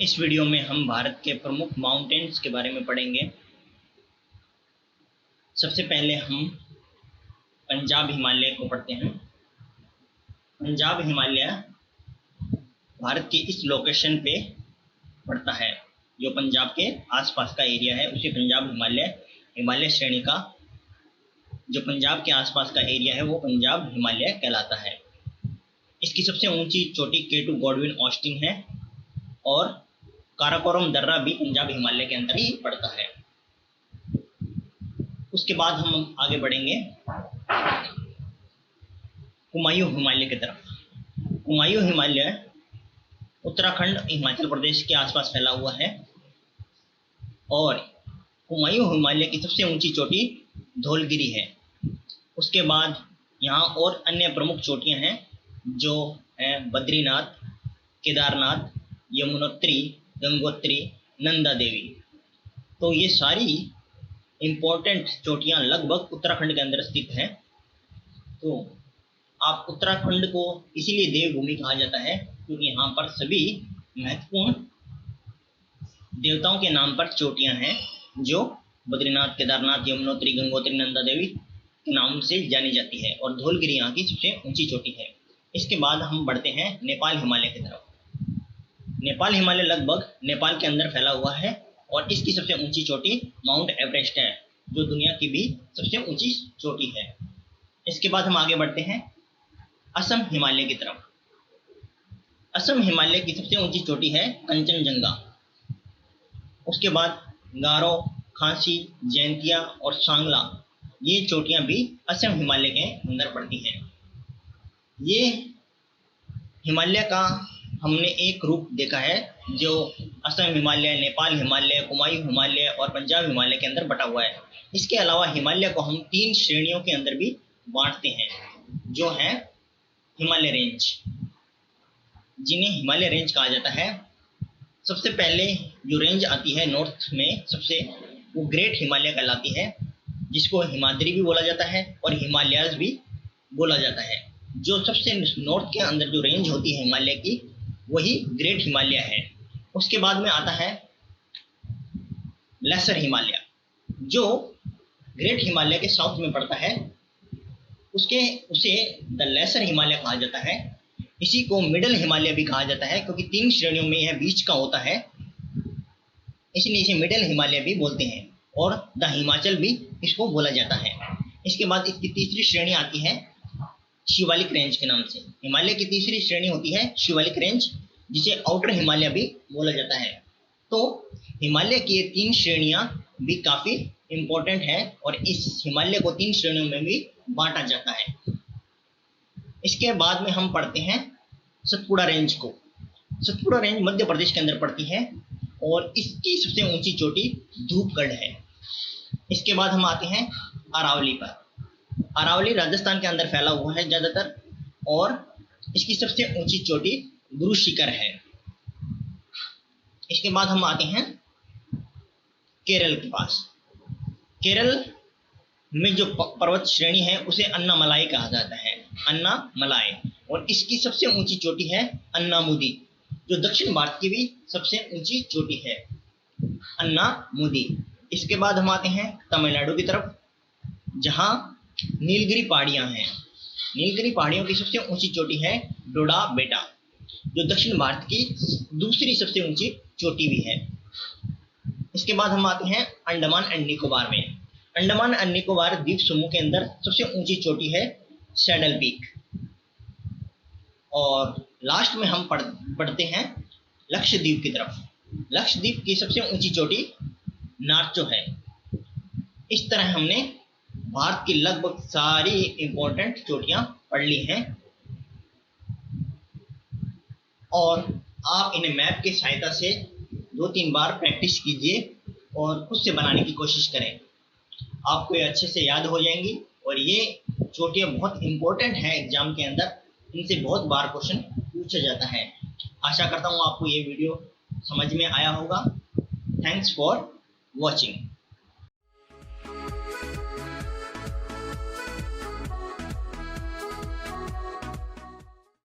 इस वीडियो में हम भारत के प्रमुख माउंटेन्स के बारे में पढ़ेंगे। सबसे पहले हम पंजाब हिमालय को पढ़ते हैं। पंजाब हिमालय भारत के इस लोकेशन पे पड़ता है, जो पंजाब के आसपास का एरिया है उसे पंजाब हिमालय श्रेणी का जो पंजाब के आसपास का एरिया है वो पंजाब हिमालय कहलाता है। इसकी सबसे ऊंची चोटी K2 गॉडविन ऑस्टिन है और काराकोरम दर्रा भी पंजाब हिमालय के अंदर ही पड़ता है। उसके बाद हम आगे बढ़ेंगे कुमायूं हिमालय की तरफ। कुमायूं हिमालय उत्तराखंड हिमाचल प्रदेश के आसपास फैला हुआ है और कुमायूं हिमालय की सबसे ऊंची चोटी धौलगिरी है। उसके बाद यहाँ और अन्य प्रमुख चोटियाँ हैं जो हैं बद्रीनाथ, केदारनाथ, यमुनोत्री, गंगोत्री, नंदा देवी। तो ये सारी इम्पोर्टेंट चोटियाँ लगभग उत्तराखंड के अंदर स्थित हैं। तो आप उत्तराखंड को इसीलिए देवभूमि कहा जाता है क्योंकि यहाँ पर सभी महत्वपूर्ण देवताओं के नाम पर चोटियाँ हैं जो बद्रीनाथ, केदारनाथ, यमुनोत्री, गंगोत्री, नंदा देवी के नाम से जानी जाती है और धौलगिरी यहाँ की सबसे ऊंची चोटी है। इसके बाद हम बढ़ते हैं नेपाल हिमालय की तरफ। नेपाल हिमालय लगभग नेपाल के अंदर फैला हुआ है और इसकी सबसे ऊंची चोटी माउंट एवरेस्ट है, जो दुनिया की भी सबसे ऊंची चोटी है। इसके बाद हम आगे बढ़ते हैं असम हिमालय की तरफ। असम हिमालय की सबसे ऊंची चोटी है कंचनजंगा। उसके बाद गारो, खासी, जैंतिया और सांगला, ये चोटियां भी असम हिमालय के अंदर पड़ती हैं। ये हिमालय का हमने एक रूप देखा है जो असम हिमालय, नेपाल हिमालय, कुमायूं हिमालय और पंजाब हिमालय के अंदर बटा हुआ है। इसके अलावा हिमालय को हम 3 श्रेणियों के अंदर भी बांटते हैं जो है हिमालय रेंज, जिन्हें हिमालय रेंज कहा जाता है। सबसे पहले जो रेंज आती है नॉर्थ में सबसे, वो ग्रेट हिमालय कहलाती है, जिसको हिमाद्री भी बोला जाता है और हिमालयाज भी बोला जाता है। जो सबसे नॉर्थ के अंदर जो रेंज होती है हिमालय की, वही ग्रेट हिमालय है। उसके बाद में आता है लेसर हिमालय, जो ग्रेट हिमालय के साउथ में पड़ता है। उसे द लेसर हिमालय कहा जाता है। इसी को मिडल हिमालय भी कहा जाता है क्योंकि 3 श्रेणियों में यह बीच का होता है, इसलिए इसे मिडल हिमालय भी बोलते हैं और द हिमाचल भी इसको बोला जाता है। इसके बाद इसकी तीसरी श्रेणी आती है शिवालिक रेंज के नाम से। हिमालय की तीसरी श्रेणी होती है शिवालिक रेंज, जिसे आउटर हिमालय भी बोला जाता है। तो हिमालय की ये 3 श्रेणियां भी काफ़ी इम्पोर्टेंट है और इस हिमालय को 3 श्रेणियों में भी बांटा जाता है। इसके बाद में हम पढ़ते हैं सतपुड़ा रेंज को। सतपुड़ा रेंज मध्य प्रदेश के अंदर पड़ती है और इसकी सबसे ऊंची चोटी धूपगढ़ है। इसके बाद हम आते हैं अरावली पर। अरावली राजस्थान के अंदर फैला हुआ है ज़्यादातर और इसकी सबसे ऊंची चोटी गुरु शिखर है। इसके बाद हम आते हैं केरल के पास। केरल में जो पर्वत श्रेणी है उसे अन्नामलाई कहा जाता है, अन्नामलाई, और इसकी सबसे ऊंची चोटी है अन्नामुदी, जो दक्षिण भारत की भी सबसे ऊंची चोटी है, अन्नामुदी। इसके बाद हम आते हैं तमिलनाडु की तरफ, जहां नीलगिरी पहाड़ियां हैं। नीलगिरी पहाड़ियों की सबसे ऊंची चोटी है डोडा बेटा, जो दक्षिण भारत की दूसरी सबसे ऊंची चोटी भी है। इसके बाद हम आते हैं अंडमान एंड निकोबार में। अंडमान एंड निकोबार द्वीप समूह के अंदर सबसे ऊंची चोटी है सैडल पीक। और लास्ट में हम पढ़ते हैं लक्षद्वीप की तरफ। लक्षद्वीप की सबसे ऊंची चोटी नार्चो है। इस तरह हमने भारत की लगभग सारी इंपॉर्टेंट चोटियां पढ़ ली हैं और आप इन्हें मैप की सहायता से 2-3 बार प्रैक्टिस कीजिए और खुद से बनाने की कोशिश करें। आपको ये अच्छे से याद हो जाएंगी और ये चोटियां बहुत इंपॉर्टेंट हैं एग्जाम के अंदर, इनसे बहुत बार क्वेश्चन पूछा जाता है। आशा करता हूँ आपको ये वीडियो समझ में आया होगा। Thanks for watching.